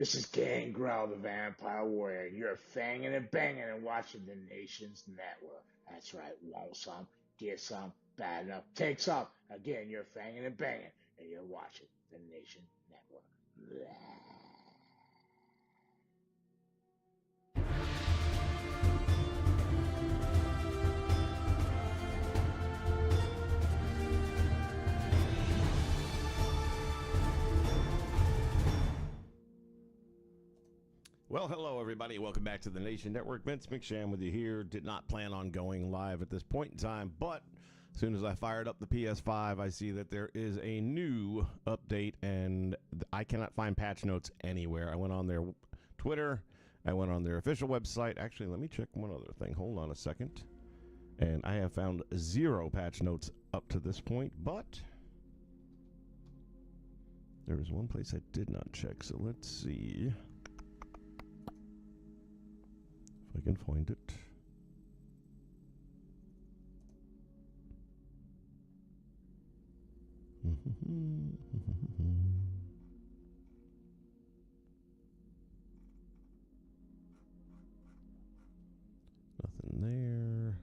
This is Gangrel, the Vampire Warrior. You're fanging and banging and watching the Nation's Network. That's right. Want some? Get some? Bad enough? Take some. Again, you're fanging and banging and you're watching the Nation Network. Well, hello, everybody. Welcome back to the Nation Network. Vince McSham with you here. Did not plan on going live at this point in time, but as soon as I fired up the PS5, I see that there is a new update, and I cannot find patch notes anywhere. I went on their Twitter. I went on their official website. Actually, let me check one other thing. Hold on a second. And I have found 0 patch notes up to this point, but there is one place I did not check, so let's see if I can find it. Nothing there.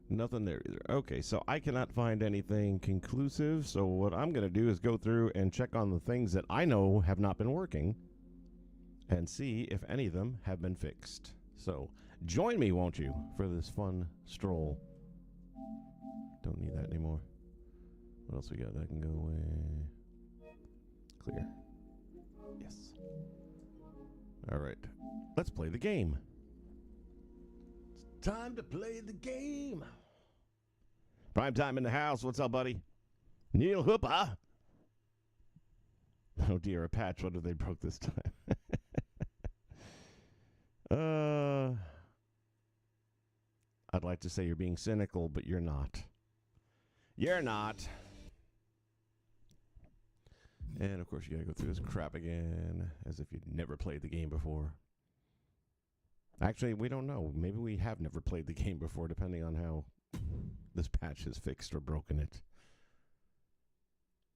Nothing there either. Okay, so I cannot find anything conclusive. So what I'm going to do is go through and check on the things that I know have not been working and see if any of them have been fixed. So join me, won't you, for this fun stroll. Don't need that anymore. What else we got? That can go away. Clear. Yes. All right. Let's play the game. It's time to play the game. Prime time in the house. What's up, buddy? Neil Hooper. Oh, dear. A patch. What have they broke this time? I'd like to say you're being cynical, but you're not. You're not. And, of course, you got to go through this crap again as if you'd never played the game before. Actually, we don't know. Maybe we have never played the game before, depending on how this patch has fixed or broken it.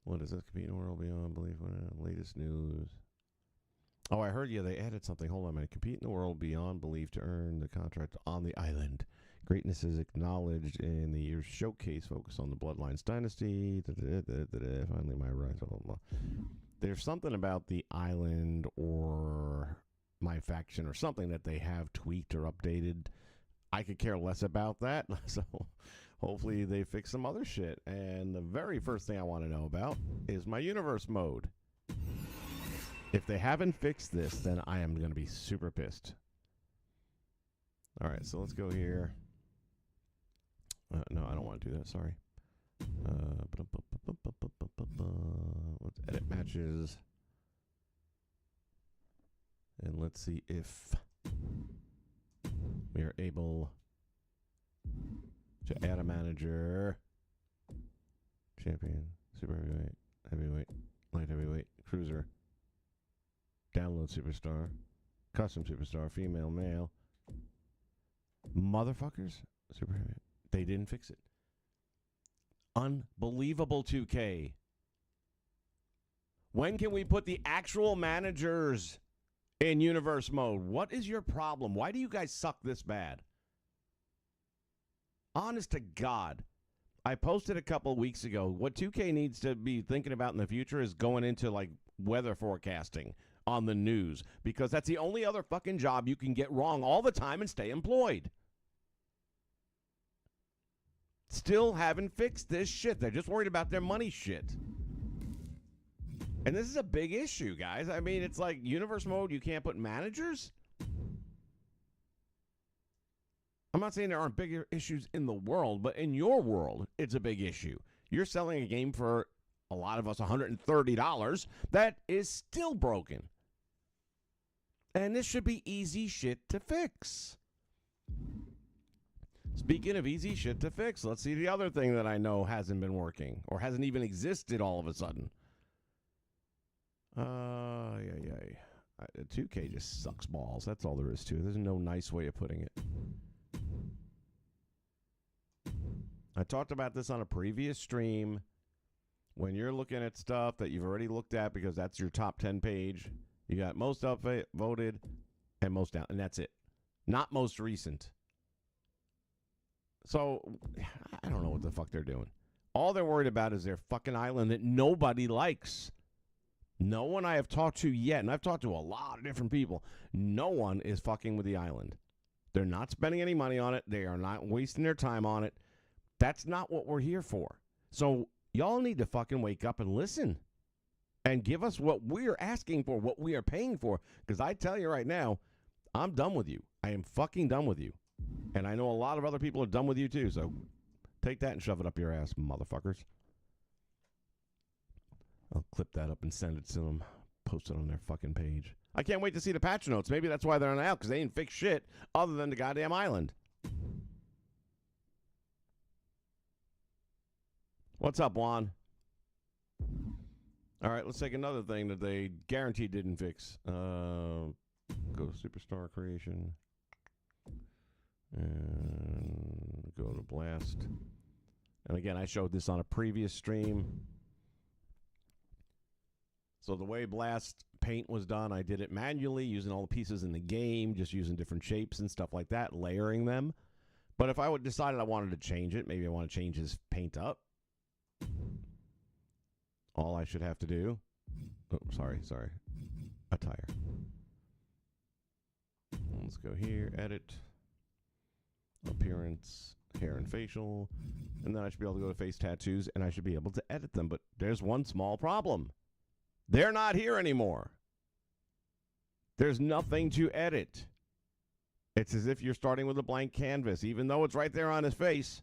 What is this? Competing world beyond belief. Latest news. Oh, I heard you. They added something. Hold on a minute. Compete in the world beyond belief to earn the contract on the island. Greatness is acknowledged in the year's showcase. Focus on the Bloodlines dynasty. Finally, my rights. There's something about the island or my faction or something that they have tweaked or updated. I could care less about that. So hopefully they fix some other shit. And the very first thing I want to know about is my universe mode. If they haven't fixed this, then I am going to be super pissed. All right, so let's go here. No, I don't want to do that. Sorry. Let's edit matches. And let's see if we are able to add a manager. Champion, super heavyweight, heavyweight, light heavyweight, cruiser, download superstar, custom superstar, female, male. Motherfuckers, super heavyweight. They didn't fix it. Unbelievable 2K. When can we put the actual managers in universe mode? What is your problem? Why do you guys suck this bad? Honest to God. I posted a couple of weeks ago. What 2K needs to be thinking about in the future is going into like weather forecasting on the news, because that's the only other fucking job you can get wrong all the time and stay employed. Still haven't fixed this shit. They're just worried about their money shit. And this is a big issue, guys. I mean, it's like universe mode, you can't put managers? I'm not saying there aren't bigger issues in the world, but in your world, it's a big issue. You're selling a game for a lot of us $130 that is still broken. And this should be easy shit to fix. Speaking of easy shit to fix, let's see the other thing that I know hasn't been working or hasn't even existed all of a sudden. 2K just sucks balls. That's all there is to it. There's no nice way of putting it. I talked about this on a previous stream. When you're looking at stuff that you've already looked at because that's your top 10 page, you got most upvoted and most down, and that's it. Not most recent. So, I don't know what the fuck they're doing. All they're worried about is their fucking island that nobody likes. No one I have talked to yet, and I've talked to a lot of different people, no one is fucking with the island. They're not spending any money on it. They are not wasting their time on it. That's not what we're here for. So y'all need to fucking wake up and listen and give us what we're asking for, what we are paying for. Because I tell you right now, I'm done with you. I am fucking done with you. And I know a lot of other people are done with you too. So take that and shove it up your ass, motherfuckers. I'll clip that up and send it to them. Post it on their fucking page. I can't wait to see the patch notes. Maybe that's why they're not out, because they didn't fix shit other than the goddamn island. What's up, Juan? All right, let's take another thing that they guaranteed didn't fix. Go Superstar Creation. And go to Blast. And again, I showed this on a previous stream. So the way Blast Paint was done, I did it manually using all the pieces in the game, just using different shapes and stuff like that, layering them. But if I would decided I wanted to change it, maybe I want to change his paint up. All I should have to do, sorry, attire. Let's go here, edit, appearance, hair and facial, and then I should be able to go to face tattoos, and I should be able to edit them. But there's one small problem. They're not here anymore. There's nothing to edit. It's as if you're starting with a blank canvas, even though it's right there on his face.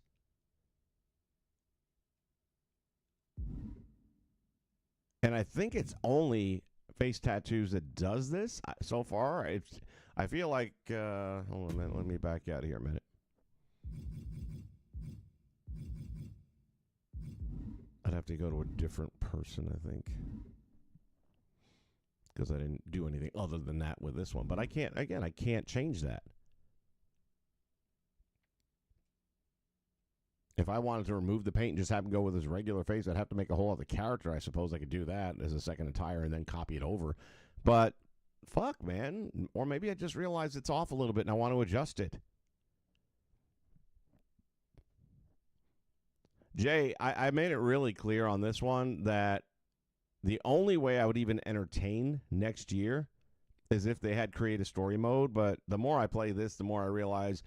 And I think it's only face tattoos that does this so far. I feel like, hold on a minute, let me back out of here a minute. I'd have to go to a different person, I think, because I didn't do anything other than that with this one. But I can't, again, I can't change that. If I wanted to remove the paint and just have him go with his regular face, I'd have to make a whole other character. I suppose I could do that as a second attire and then copy it over. But fuck, man. Or maybe I just realized it's off a little bit and I want to adjust it. Jay, I made it really clear on this one that the only way I would even entertain next year is if they had create a story mode. But the more I play this, the more I realize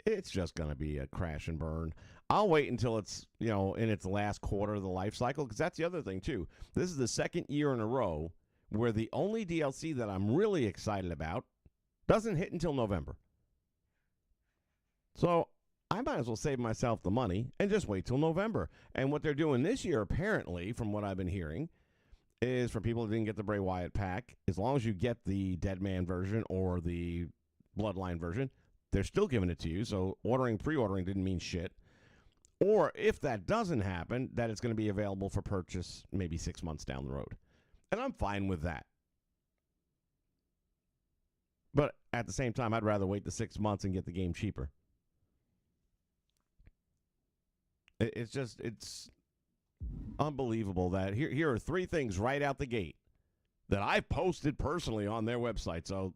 it's just going to be a crash and burn. I'll wait until it's, you know, in its last quarter of the life cycle, because that's the other thing, too. This is the second year in a row where the only DLC that I'm really excited about doesn't hit until November. So I might as well save myself the money and just wait till November. And what they're doing this year, apparently, from what I've been hearing, is for people who didn't get the Bray Wyatt pack, as long as you get the Dead Man version or the Bloodline version, they're still giving it to you. So pre-ordering didn't mean shit. Or if that doesn't happen, that it's going to be available for purchase maybe 6 months down the road. And I'm fine with that. But at the same time, I'd rather wait the 6 months and get the game cheaper. It's unbelievable that here are 3 things right out the gate that I posted personally on their website. So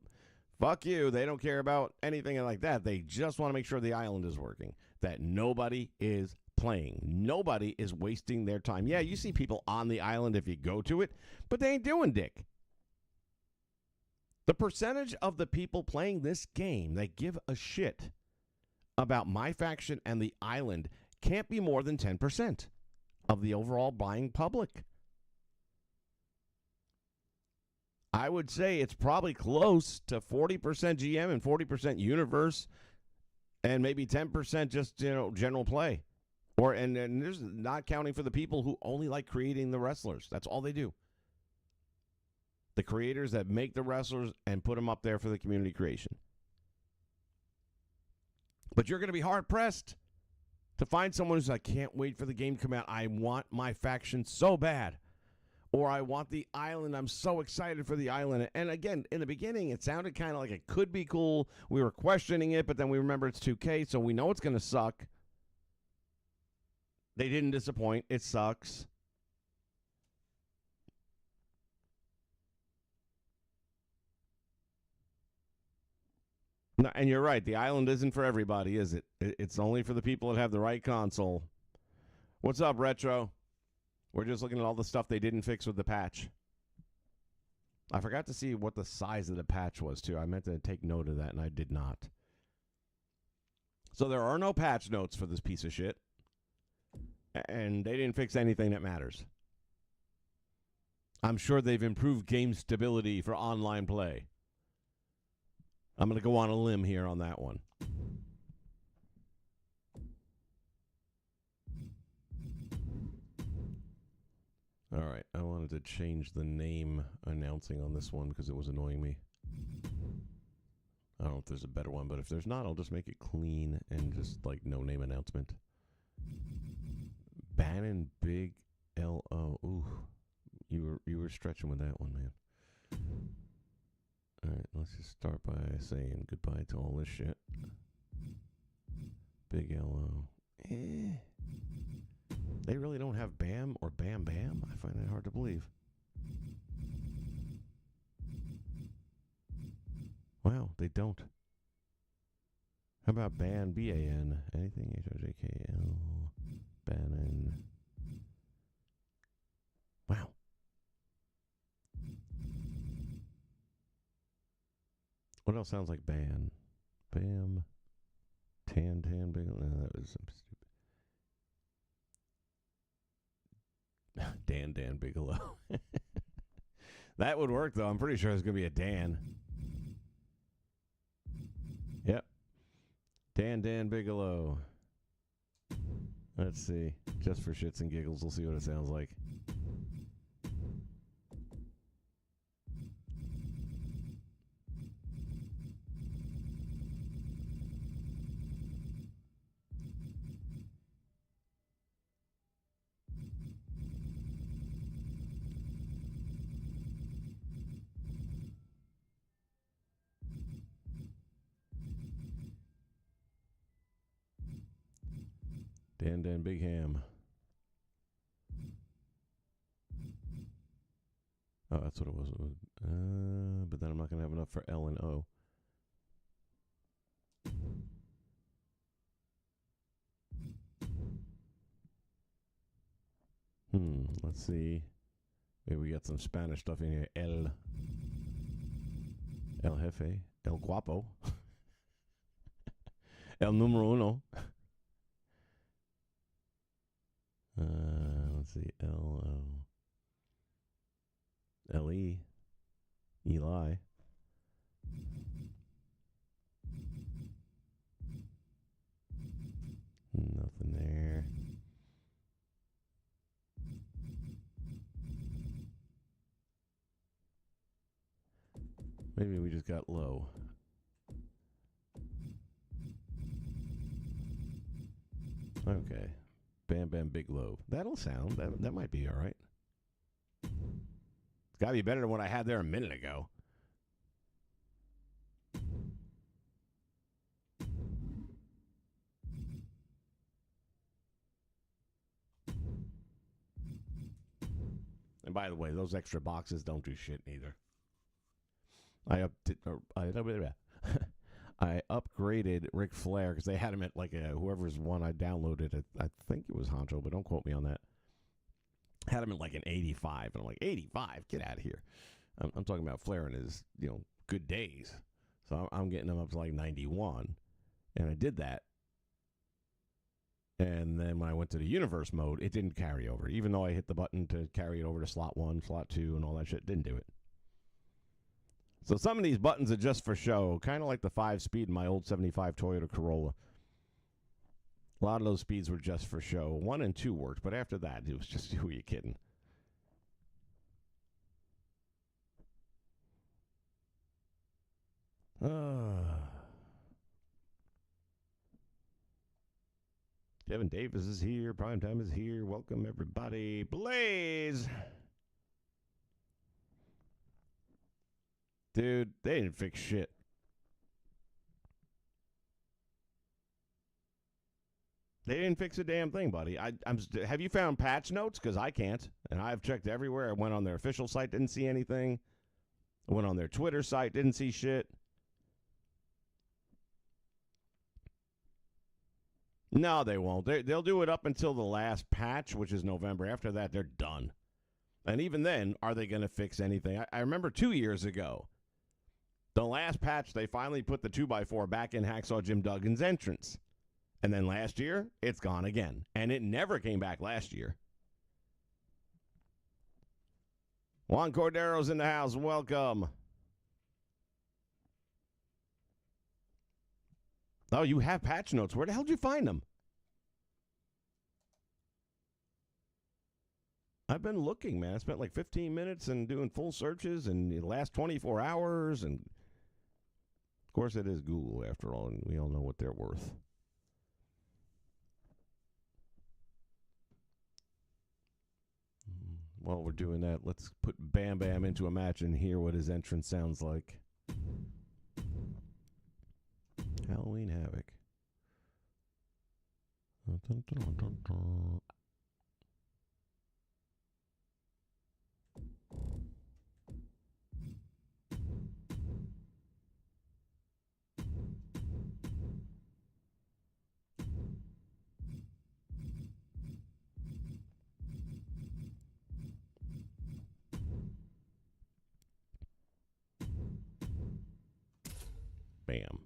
fuck you. They don't care about anything like that. They just want to make sure the island is working, that nobody is playing. Nobody is wasting their time. Yeah, you see people on the island if you go to it, but they ain't doing dick. The percentage of the people playing this game that give a shit about my faction and the island can't be more than 10% of the overall buying public. I would say it's probably close to 40% GM and 40% universe and maybe 10% just, you know, general play. And there's not counting for the people who only like creating the wrestlers. That's all they do. The creators that make the wrestlers and put them up there for the community creation. But you're going to be hard-pressed to find someone who's like, can't wait for the game to come out. I want my faction so bad. Or I want the island. I'm so excited for the island. And again, in the beginning, it sounded kind of like it could be cool. We were questioning it, but then we remember it's 2K, so we know it's going to suck. They didn't disappoint. It sucks. No, and you're right. The island isn't for everybody, is it? It's only for the people that have the right console. What's up, Retro? We're just looking at all the stuff they didn't fix with the patch. I forgot to see what the size of the patch was, too. I meant to take note of that, and I did not. So there are no patch notes for this piece of shit. And they didn't fix anything that matters. I'm sure they've improved game stability for online play. I'm going to go on a limb here on that one. All right, I wanted to change the name announcing on this one because it was annoying me. I don't know if there's a better one, but if there's not, I'll just make it clean and just like no name announcement. Bannon Big L-O. Ooh, you were stretching with that one, man. All right, let's just start by saying goodbye to all this shit. Big L-O. They really don't have Bam or Bam Bam? I find that hard to believe. Wow, they don't. How about Ban, B-A-N? Anything? H-O-J-K-L. Bannon. Wow. What else sounds like Ban? Bam. Tan, Big. No, that was some stupid. Dan Bigelow. That would work, though. I'm pretty sure it's going to be a Dan. Yep. Dan Bigelow. Let's see. Just for shits and giggles, we'll see what it sounds like. Dan Big Ham. Oh, that's what it was. But then I'm not going to have enough for L and O. Let's see. Maybe we got some Spanish stuff in here. El Jefe. El Guapo. El Numero Uno. Let's see. L-E. Eli. Nothing there. Maybe we just got low. Okay. Bam Bam Big Low. That'll sound. That might be all right. It's got to be better than what I had there a minute ago. And by the way, those extra boxes don't do shit either. I upgraded Ric Flair because they had him at like whoever's one I downloaded. I think it was Honcho, but don't quote me on that. Had him at like an 85, and I'm like, 85? Get out of here. I'm talking about Flair in his good days. So I'm getting him up to like 91, and I did that. And then when I went to the universe mode, it didn't carry over. Even though I hit the button to carry it over to slot 1, slot 2, and all that shit, didn't do it. So some of these buttons are just for show, kind of like the 5-speed in my old 75 Toyota Corolla. A lot of those speeds were just for show. 1 and 2 worked, but after that, it was just, who are you kidding? Kevin Davis is here. Primetime is here. Welcome, everybody. Blaze! Dude, they didn't fix shit. They didn't fix a damn thing, buddy. Have you found patch notes? Because I can't. And I've checked everywhere. I went on their official site, didn't see anything. I went on their Twitter site, didn't see shit. No, they won't. They'll do it up until the last patch, which is November. After that, they're done. And even then, are they going to fix anything? I remember 2 years ago, the last patch, they finally put the 2x4 back in Hacksaw Jim Duggan's entrance. And then last year, it's gone again. And it never came back last year. Juan Cordero's in the house. Welcome. Oh, you have patch notes. Where the hell did you find them? I've been looking, man. I spent like 15 minutes and doing full searches and the last 24 hours. And of course, it is Google after all, and we all know what they're worth. While we're doing that, let's put Bam Bam into a match and hear what his entrance sounds like. Halloween Havoc. Dun, dun, dun, dun. Bam.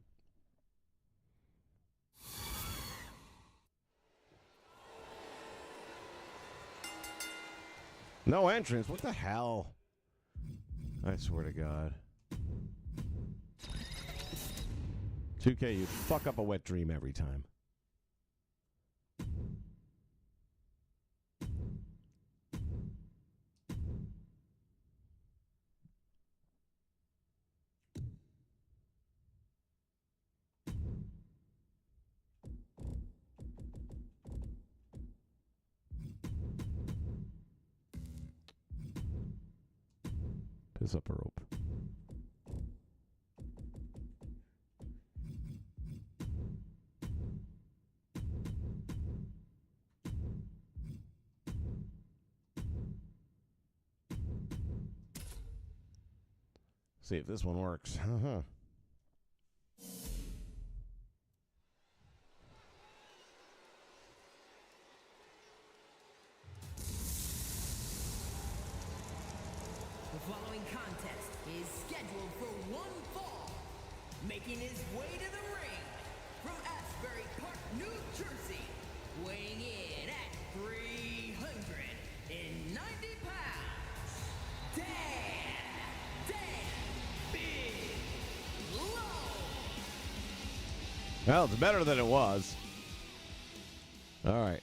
No entrance. What the hell? I swear to God. 2K, you fuck up a wet dream every time. Piss up a rope. See if this one works. Uh-huh. The following contest is scheduled for one fall. Making his way to the ring from Asbury Park, New Jersey, weighing in at 390 pounds, Dan Bigelow. Well, it's better than it was. All right.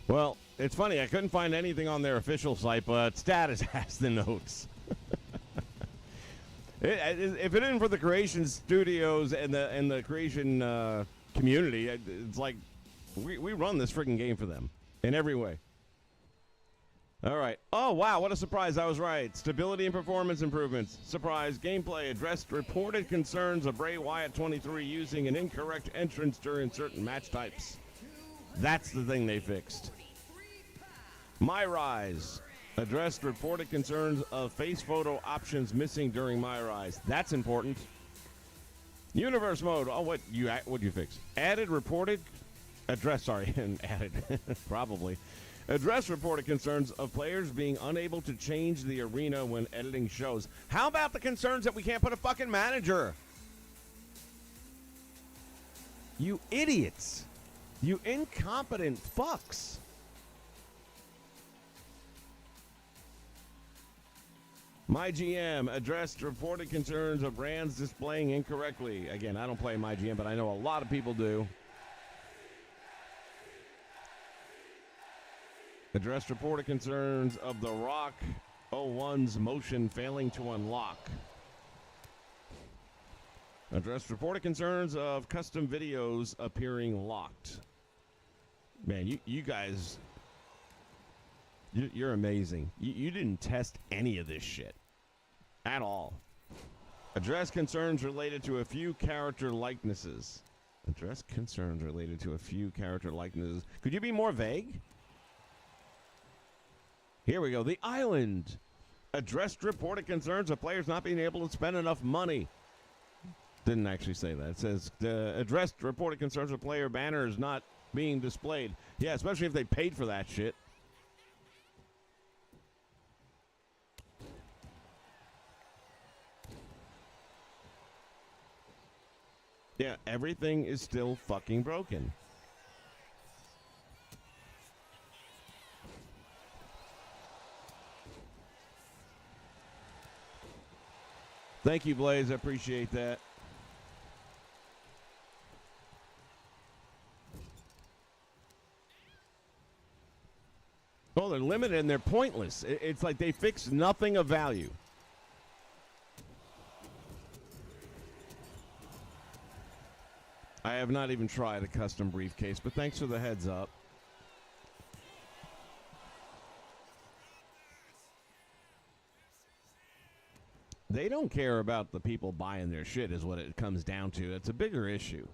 Well, it's funny. I couldn't find anything on their official site, but Status has the notes. If it isn't for the creation studios and the creation community, it's like we run this freaking game for them in every way. All right. Oh, wow. What a surprise. I was right. Stability and performance improvements. Surprise. Gameplay addressed reported concerns of Bray Wyatt 23 using an incorrect entrance during certain match types. That's the thing they fixed. My Rise addressed reported concerns of face photo options missing during My Rise. That's important. Universe mode. Oh, what'd you fix? Added reported probably. Address reported concerns of players being unable to change the arena when editing shows. How about the concerns that we can't put a fucking manager? You idiots. You incompetent fucks. My GM addressed reported concerns of brands displaying incorrectly. Again, I don't play My GM, but I know a lot of people do. Addressed reported concerns of the Rock 01's motion failing to unlock. Addressed reported concerns of custom videos appearing locked. Man, you guys, you're amazing. You didn't test any of this shit at all. Address concerns related to a few character likenesses. Address concerns related to a few character likenesses. Could you be more vague? Here we go. The Island addressed reported concerns of players not being able to spend enough money. Didn't actually say that. It says addressed reported concerns of player banners not being displayed. Yeah, especially if they paid for that shit. Yeah, everything is still fucking broken. Thank you, Blaze. I appreciate that. Oh, they're limited and they're pointless. It's like they fix nothing of value. I have not even tried a custom briefcase, but thanks for the heads up. They don't care about the people buying their shit is what it comes down to. It's a bigger issue.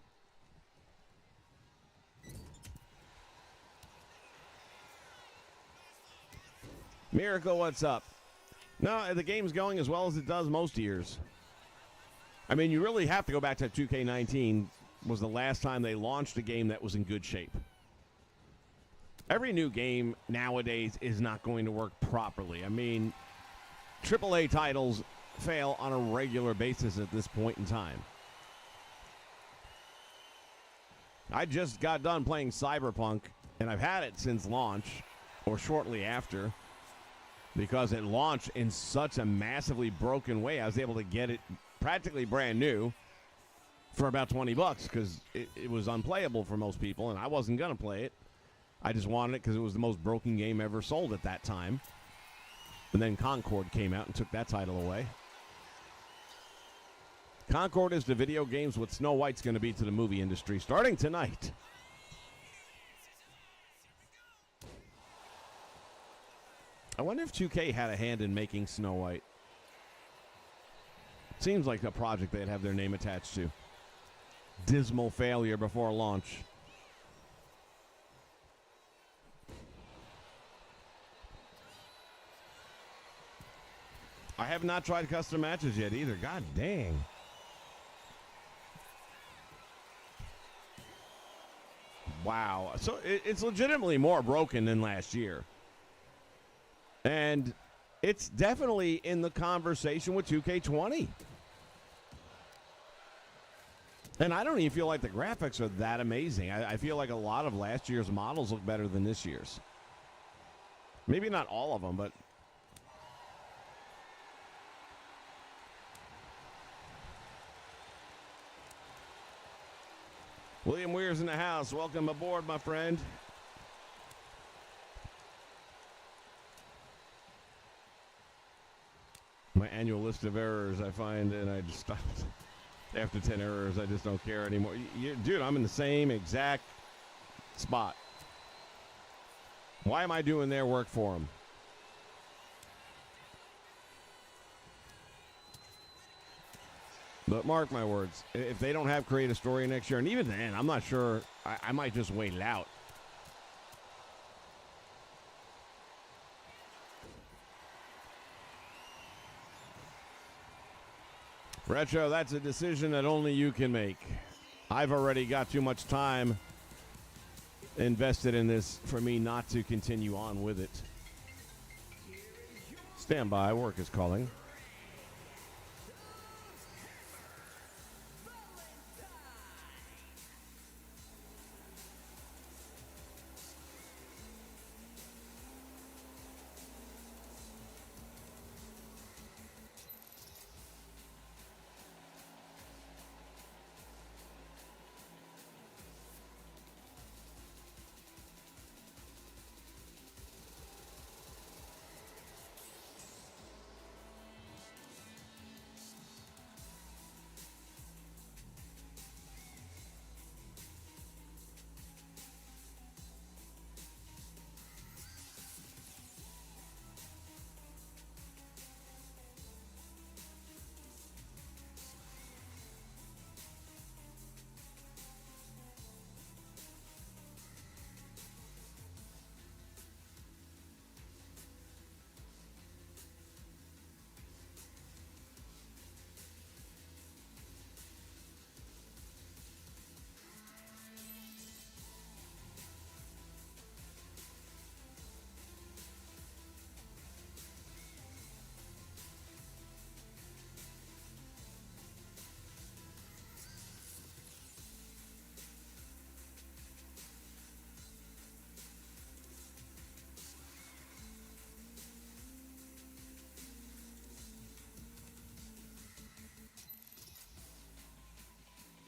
Miracle, what's up? No, the game's going as well as it does most years. I mean, you really have to go back to 2K19 was the last time they launched a game that was in good shape. Every new game nowadays is not going to work properly. I mean, AAA titles fail on a regular basis at this point in time. I just got done playing Cyberpunk, and I've had it since launch, or shortly after, because it launched in such a massively broken way. I was able to get it practically brand new for about $20 because it was unplayable for most people, and I wasn't going to play it. I just wanted it because it was the most broken game ever sold at that time. And then Concord came out and took that title away. Concord is to video games what Snow White's going to be to the movie industry starting tonight. I wonder if 2K had a hand in making Snow White. Seems like a project they'd have their name attached to. Dismal failure before launch. I have not tried custom matches yet either. God dang. Wow. So it's legitimately more broken than last year. And it's definitely in the conversation with 2K20. And I don't even feel like the graphics are that amazing. I feel like a lot of last year's models look better than this year's. Maybe not all of them, but... William Weir's in the house. Welcome aboard, my friend. My annual list of errors I find, and I just stopped. After 10 errors, I just don't care anymore. Dude, I'm in the same exact spot. Why am I doing their work for them? But mark my words, if they don't have Create a Story next year, and even then, I'm not sure, I might just wait it out. Retro, that's a decision that only you can make. I've already got too much time invested in this for me not to continue on with it. Stand by, work is calling.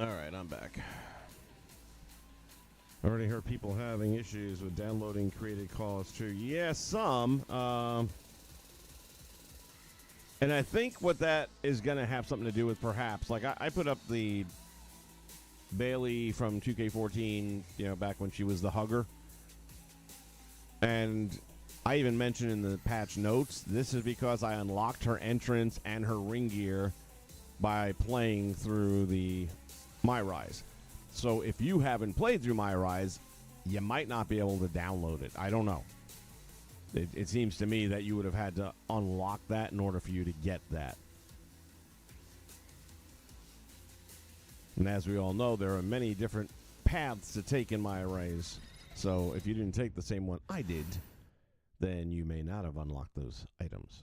All right, I'm back. I already heard people having issues with downloading created calls too. Yeah, some. And I think what that is going to have something to do with perhaps, like I put up the Bailey from 2K14, back when she was the hugger. And I even mentioned in the patch notes, this is because I unlocked her entrance and her ring gear by playing through the My Rise. So if you haven't played through My Rise, you might not be able to download it. I don't know. It seems to me that you would have had to unlock that in order for you to get that. And as we all know, there are many different paths to take in My Rise. So if you didn't take the same one I did, then you may not have unlocked those items.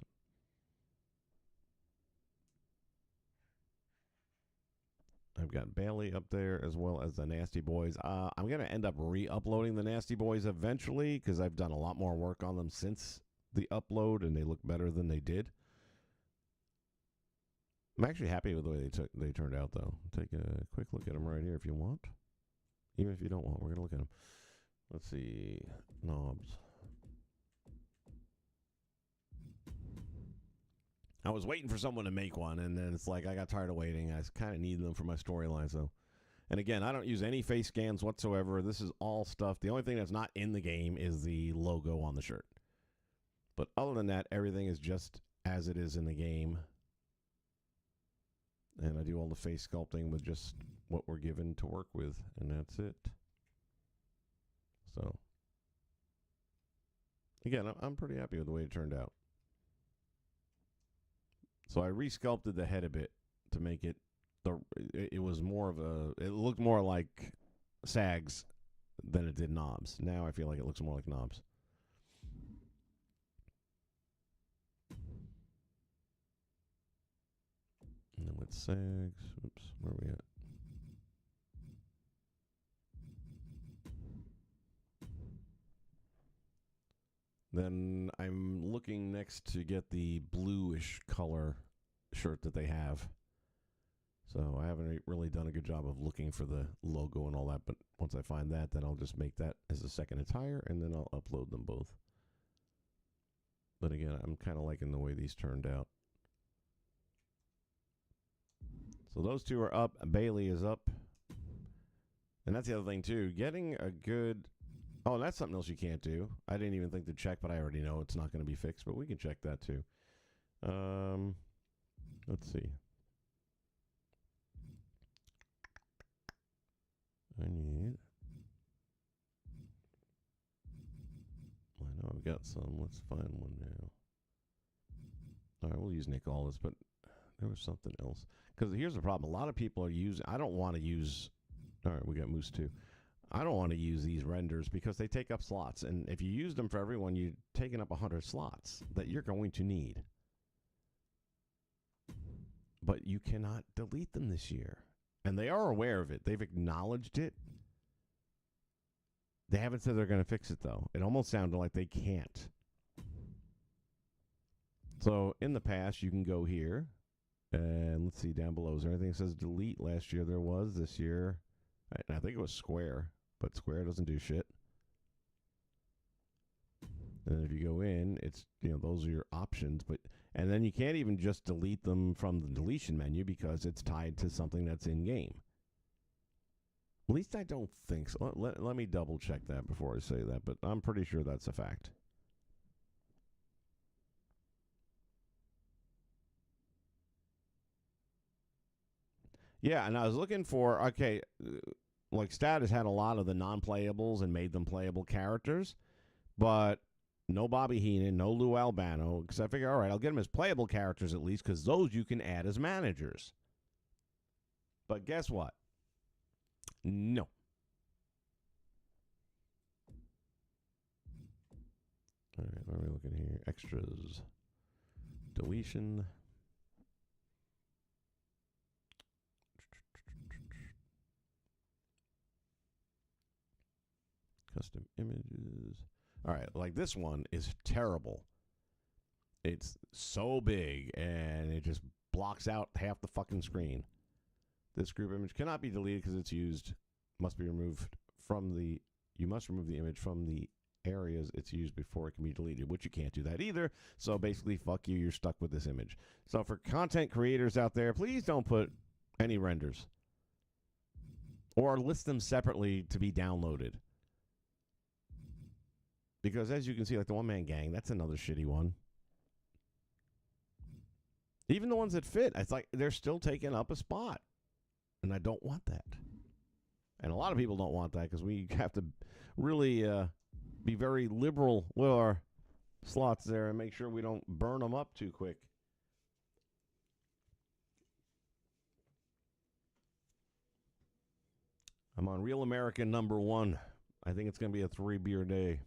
I've got Bailey up there as well as the Nasty Boys. I'm going to end up re-uploading the Nasty Boys eventually because I've done a lot more work on them since the upload, and they look better than they did. I'm actually happy with the way they turned out, though. Take a quick look at them right here if you want. Even if you don't want, we're going to look at them. Let's see. Knobs. I was waiting for someone to make one, and then it's like I got tired of waiting. I kind of need them for my storyline, so. And again, I don't use any face scans whatsoever. This is all stuff. The only thing that's not in the game is the logo on the shirt. But other than that, everything is just as it is in the game. And I do all the face sculpting with just what we're given to work with, and that's it. So, again, I'm pretty happy with the way it turned out. So I re-sculpted the head a bit to make it, it was more of it looked more like Sags than it did Knobs. Now I feel like it looks more like Knobs. And then with Sags, oops, where are we at? Then I'm looking next to get the bluish color shirt that they have. So I haven't really done a good job of looking for the logo and all that, but once I find that, then I'll just make that as a second attire, and then I'll upload them both. But again, I'm kind of liking the way these turned out. So those two are up. Bailey is up. And that's the other thing, too. Getting a good... Oh, and that's something else you can't do. I didn't even think to check, but I already know it's not going to be fixed, but we can check that, too. Let's see. I know I've got some. Let's find one now. All right, we'll use Nick Aldis, but there was something else. Because here's the problem. A lot of people are using... I don't want to use... All right, we got Moose, too. I don't want to use these renders because they take up slots. And if you use them for everyone, you're taking up 100 slots that you're going to need. But you cannot delete them this year. And they are aware of it. They've acknowledged it. They haven't said they're going to fix it, though. It almost sounded like they can't. So, in the past, you can go here. And let's see, down below. Is there anything that says delete? Last year there was. This year, I think it was Square. But Square doesn't do shit. And if you go in, it's, those are your options. And then you can't even just delete them from the deletion menu because it's tied to something that's in-game. At least I don't think so. Let me double check that before I say that, but I'm pretty sure that's a fact. Yeah, and I was looking for, okay, like Stat has had a lot of the non-playables and made them playable characters, but no Bobby Heenan, no Lou Albano, because I figure, all right, I'll get them as playable characters at least, because those you can add as managers. But guess what? No. All right, what are we looking here? Extras. Deletion. Custom images. All right, like this one is terrible. It's so big, and it just blocks out half the fucking screen. This group image cannot be deleted because it's used, must be removed from the, you must remove the image from the areas it's used before it can be deleted, which you can't do that either. So basically, fuck you, you're stuck with this image. So for content creators out there, please don't put any renders or list them separately to be downloaded. Because as you can see, like the One Man Gang, that's another shitty one. Even the ones that fit, it's like they're still taking up a spot. And I don't want that. And a lot of people don't want that because we have to really be very liberal with our slots there and make sure we don't burn them up too quick. I'm on Real American #1. I think it's going to be a 3-beer day.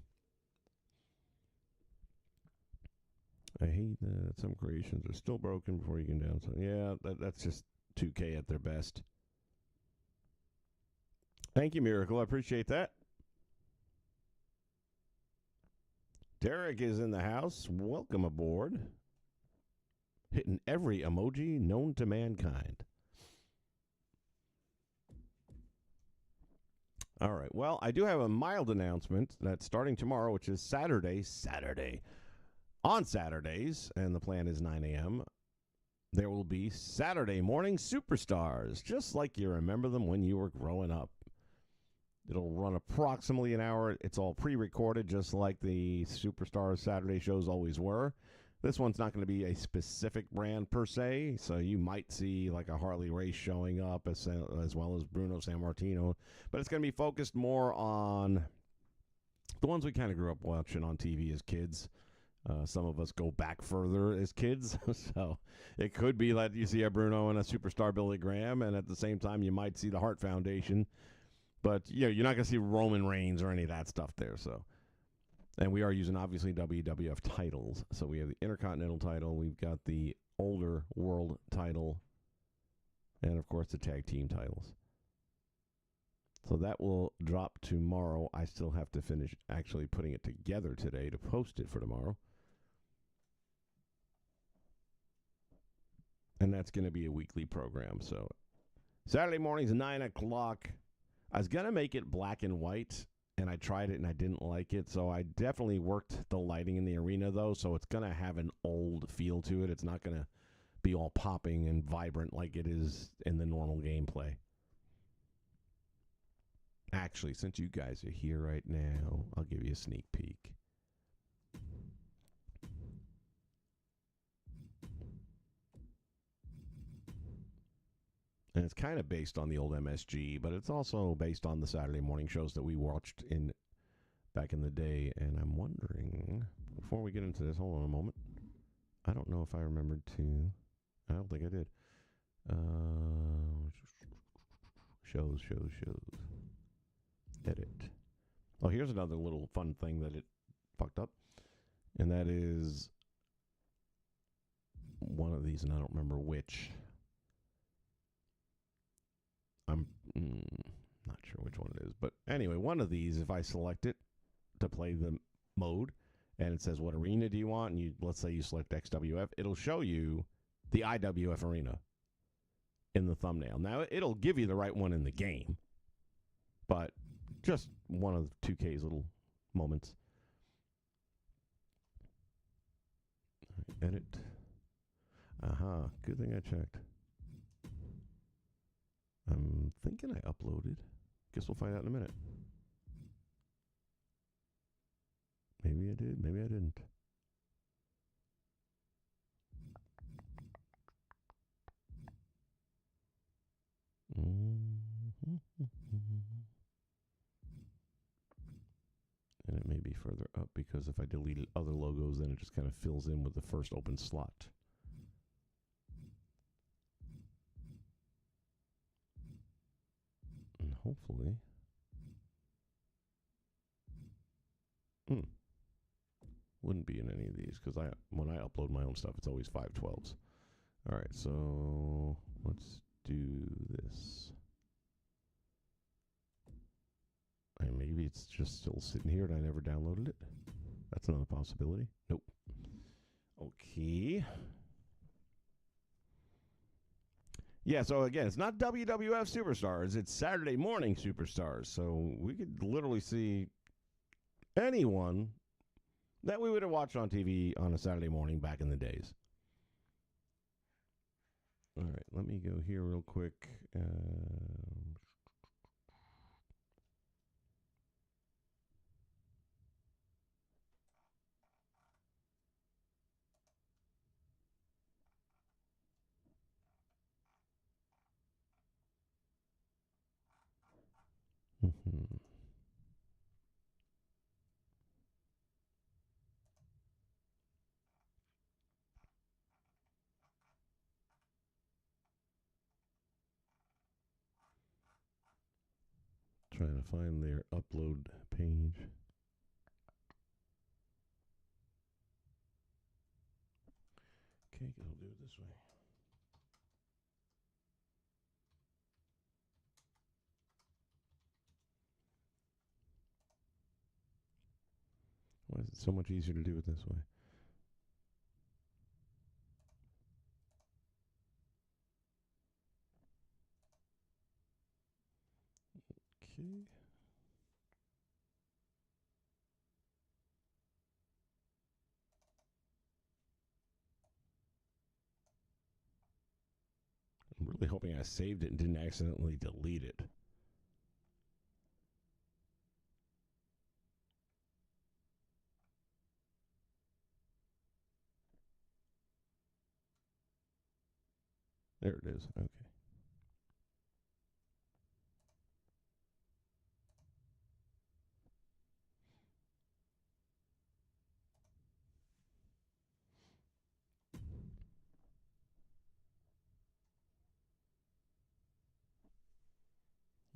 I hate that some creations are still broken before you can download. Yeah, that's just 2K at their best. Thank you, Miracle. I appreciate that. Derek is in the house. Welcome aboard. Hitting every emoji known to mankind. All right. Well, I do have a mild announcement that's starting tomorrow, which is Saturday. On Saturdays, and the plan is 9 a.m., there will be Saturday morning superstars, just like you remember them when you were growing up. It'll run approximately an hour. It's all pre-recorded, just like the Superstars Saturday shows always were. This one's not going to be a specific brand per se, so you might see like a Harley Race showing up as well as Bruno Sammartino, but it's going to be focused more on the ones we kind of grew up watching on TV as kids. Some of us go back further as kids, so it could be that you see a Bruno and a superstar Billy Graham, and at the same time you might see the Hart Foundation. But yeah, you're not going to see Roman Reigns or any of that stuff there. So, and we are using obviously WWF titles. So we have the Intercontinental title, we've got the older World title, and of course the Tag Team titles. So that will drop tomorrow. I still have to finish actually putting it together today to post it for tomorrow. And that's going to be a weekly program. So Saturday mornings, 9 o'clock. I was going to make it black and white, and I tried it, and I didn't like it. So I definitely worked the lighting in the arena, though, so it's going to have an old feel to it. It's not going to be all popping and vibrant like it is in the normal gameplay. Actually, since you guys are here right now, I'll give you a sneak peek. And it's kind of based on the old MSG, but it's also based on the Saturday morning shows that we watched back in the day. And I'm wondering, before we get into this, hold on a moment. I don't know if I remembered to. I don't think I did. Shows. Edit. Oh, here's another little fun thing that it fucked up. And that is one of these, and I don't remember which. I'm not sure which one it is. But anyway, one of these, if I select it to play the mode, and it says, what arena do you want? And you, let's say you select XWF, it'll show you the IWF arena in the thumbnail. Now, it'll give you the right one in the game, but just one of 2K's little moments. Edit. Aha, good thing I checked. I'm thinking I uploaded. Guess we'll find out in a minute. Maybe I did, maybe I didn't. And it may be further up because if I deleted other logos, then it just kind of fills in with the first open slot. And hopefully... wouldn't be in any of these because when I upload my own stuff, it's always 512s. All right, so let's do this. And maybe it's just still sitting here and I never downloaded it. That's another possibility. Nope. Okay. Yeah, so again, it's not WWF Superstars. It's Saturday Morning Superstars. So we could literally see anyone that we would have watched on TV on a Saturday morning back in the days. All right, let me go here real quick. Trying to find their upload page. Okay, I'll do it this way. Why is it so much easier to do it this way? Okay. I'm really hoping I saved it and didn't accidentally delete it. There it is. Okay.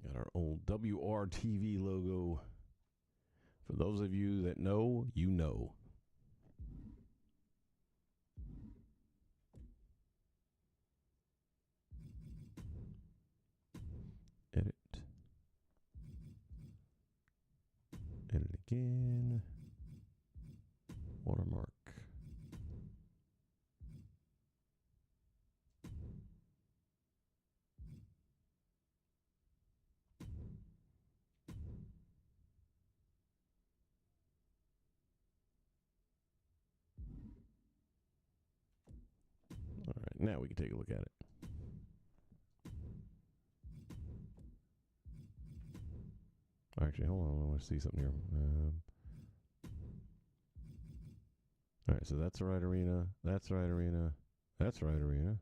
Got our old WRTV logo. For those of you that know, you know. Edit. Edit again. Watermark. All right, now we can take a look at it. Actually, hold on. I want to see something here. All right, so that's the right arena. That's the right arena. That's the right arena.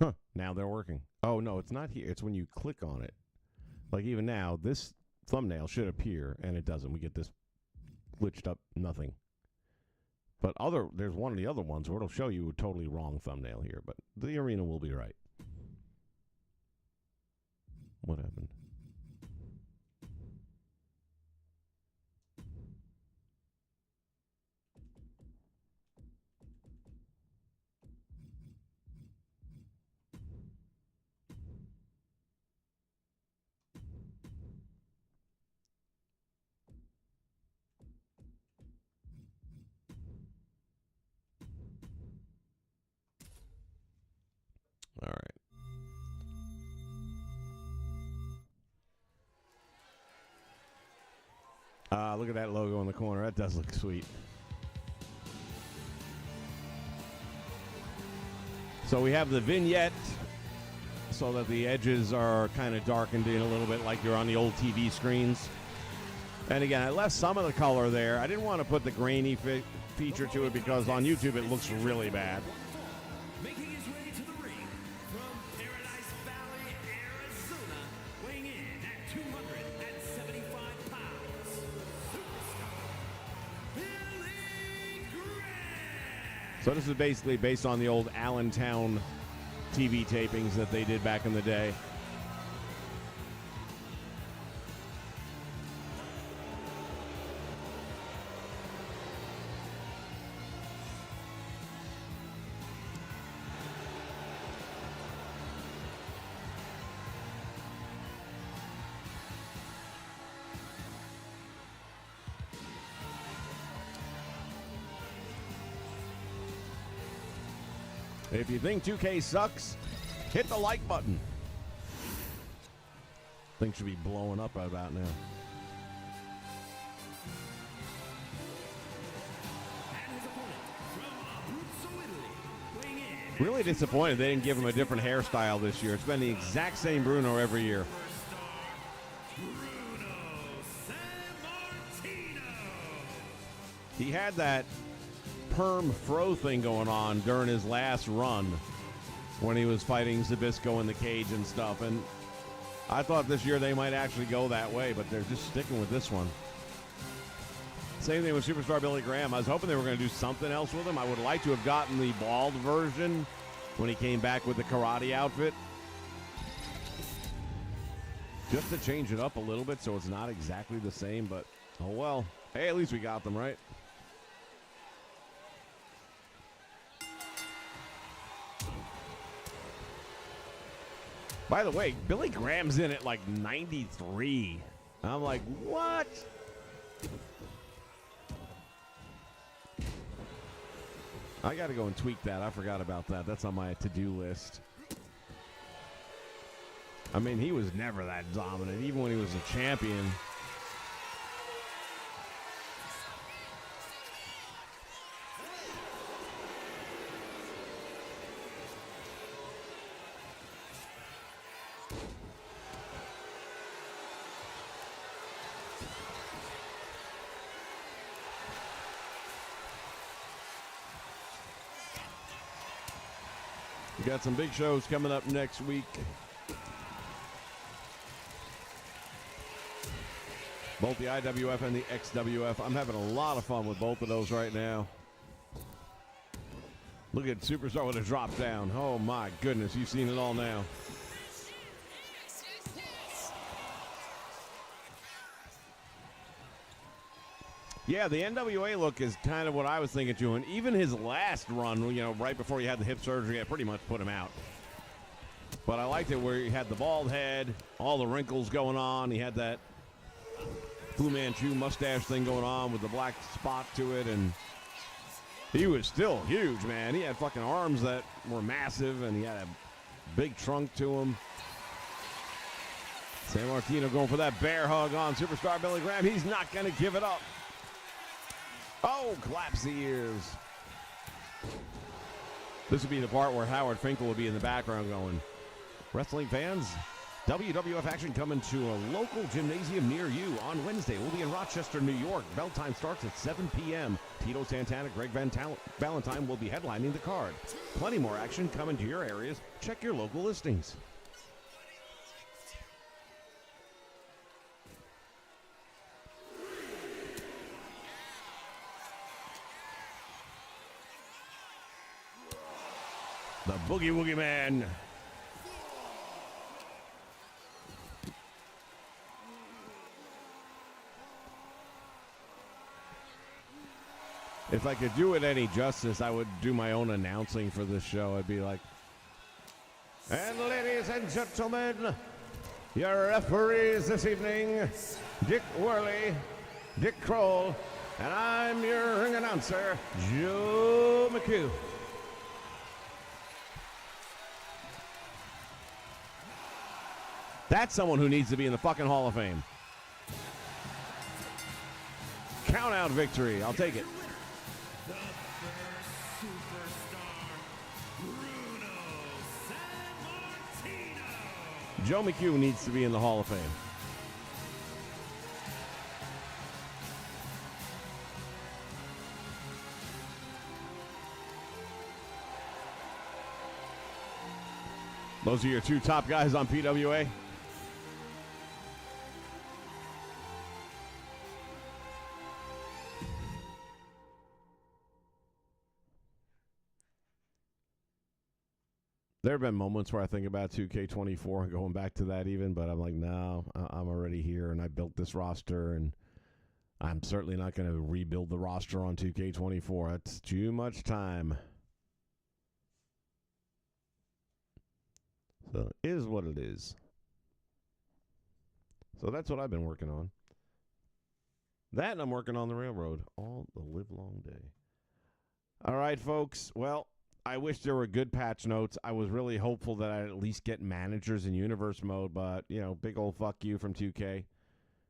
Huh, now they're working. Oh, no, it's not here. It's when you click on it. Like even now, this thumbnail should appear, and it doesn't. We get this glitched up nothing. But there's one of the other ones where it'll show you a totally wrong thumbnail here, but the arena will be right. What happened? All right. Look at that logo in the corner. That does look sweet. So we have the vignette so that the edges are kind of darkened in a little bit like you're on the old TV screens. And again, I left some of the color there. I didn't want to put the grainy feature to it because on YouTube it looks really bad. Making his way to the ring from Paradise Valley, Arizona, weighing in at 275 pounds, Superstar Billy Graham. So this is basically based on the old Allentown TV tapings that they did back in the day. If you think 2K sucks, Hit the like button. Things should be blowing up about now. Really disappointed they didn't give him a different hairstyle this year. It's been the exact same Bruno every year. He had that perm fro thing going on during his last run when he was fighting Zbyszko in the cage and stuff. And I thought this year they might actually go that way, but they're just sticking with this one. Same thing with Superstar Billy Graham. I was hoping they were going to do something else with him. I would like to have gotten the bald version when he came back with the karate outfit. Just to change it up a little bit so it's not exactly the same, but oh well. Hey, at least we got them, right? By the way, Billy Graham's in at like 93. I'm like, what? I got to go and tweak that. I forgot about that. That's on my to-do list. I mean, he was never that dominant, even when he was a champion. We got some big shows coming up next week. Both the IWF and the XWF. I'm having a lot of fun with both of those right now. Look at Superstar with a drop down. Oh my goodness, you've seen it all now. Yeah, the NWA look is kind of what I was thinking too. And even his last run, you know, right before he had the hip surgery, I pretty much put him out. But I liked it where he had the bald head, all the wrinkles going on. He had that Fu Manchu mustache thing going on with the black spot to it. And he was still huge, man. He had fucking arms that were massive, and he had a big trunk to him. San Martino going for that bear hug on Superstar Billy Graham. He's not going to give it up. Oh, collapse the ears. This would be the part where Howard Finkel would be in the background going, wrestling fans, WWF action coming to a local gymnasium near you on Wednesday. We'll be in Rochester, New York. Bell time starts at 7 p.m. Tito Santana, Greg Valentine will be headlining the card. Plenty more action coming to your areas. Check your local listings. The Boogie Woogie Man. If I could do it any justice, I would do my own announcing for this show. I'd be like, and ladies and gentlemen, your referees this evening, Dick Worley, Dick Kroll, and I'm your ring announcer, Joe McHugh. That's someone who needs to be in the fucking Hall of Fame. Count out victory. I'll take it. The first superstar, Bruno Sammartino. Joe McHugh needs to be in the Hall of Fame. Those are your two top guys on PWA. There have been moments where I think about 2K24 and going back to that even, but I'm like, no, I'm already here and I built this roster, and I'm certainly not going to rebuild the roster on 2K24. That's too much time. So it is what it is. So that's what I've been working on. That, and I'm working on the railroad all the live long day. All right, folks. Well, I wish there were good patch notes. I was really hopeful that I'd at least get managers in universe mode, but, big old fuck you from 2K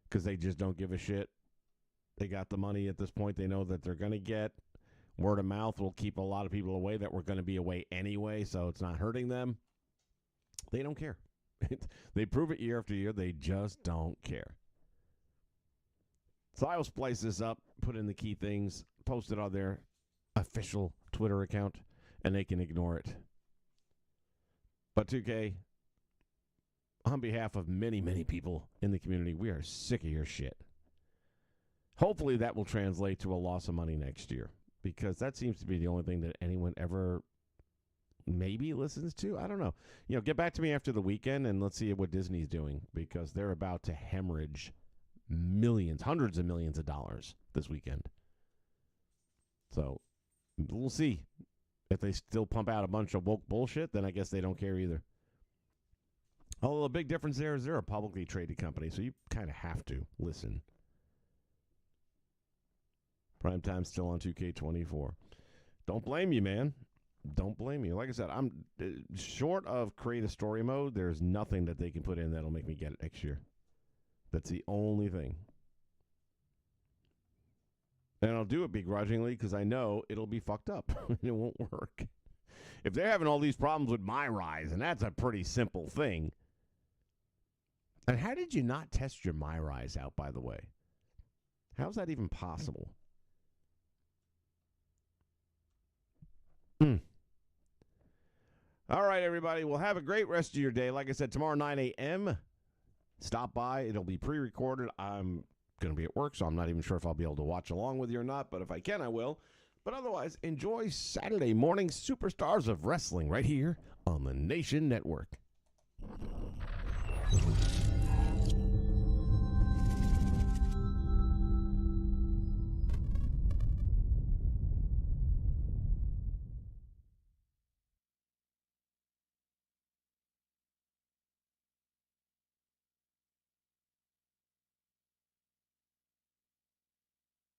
because they just don't give a shit. They got the money at this point they know that they're going to get. Word of mouth will keep a lot of people away that were going to be away anyway, so it's not hurting them. They don't care. They prove it year after year. They just don't care. So I will splice this up, put in the key things, post it on their official Twitter account, and they can ignore it. But 2K, on behalf of many, many people in the community, we are sick of your shit. Hopefully that will translate to a loss of money next year, because that seems to be the only thing that anyone ever maybe listens to. I don't know. Get back to me after the weekend, and let's see what Disney's doing, because they're about to hemorrhage millions, hundreds of millions of dollars this weekend. So we'll see. If they still pump out a bunch of woke bullshit, then I guess they don't care either. Although the big difference there is they're a publicly traded company, so you kind of have to listen. Primetime's still on 2K24. Don't blame you, man. Don't blame you. Like I said, I'm short of create a story mode. There's nothing that they can put in that'll make me get it next year. That's the only thing. And I'll do it begrudgingly because I know it'll be fucked up. It won't work. If they're having all these problems with My Rise, and that's a pretty simple thing. And how did you not test your My Rise out, by the way? How's that even possible? All right, everybody. Well, have a great rest of your day. Like I said, tomorrow 9 a.m., stop by. It'll be pre-recorded. I'm going to be at work, so I'm not even sure if I'll be able to watch along with you or not, but if I can, I will. But otherwise, enjoy Saturday morning Superstars of Wrestling right here on the Nation Network.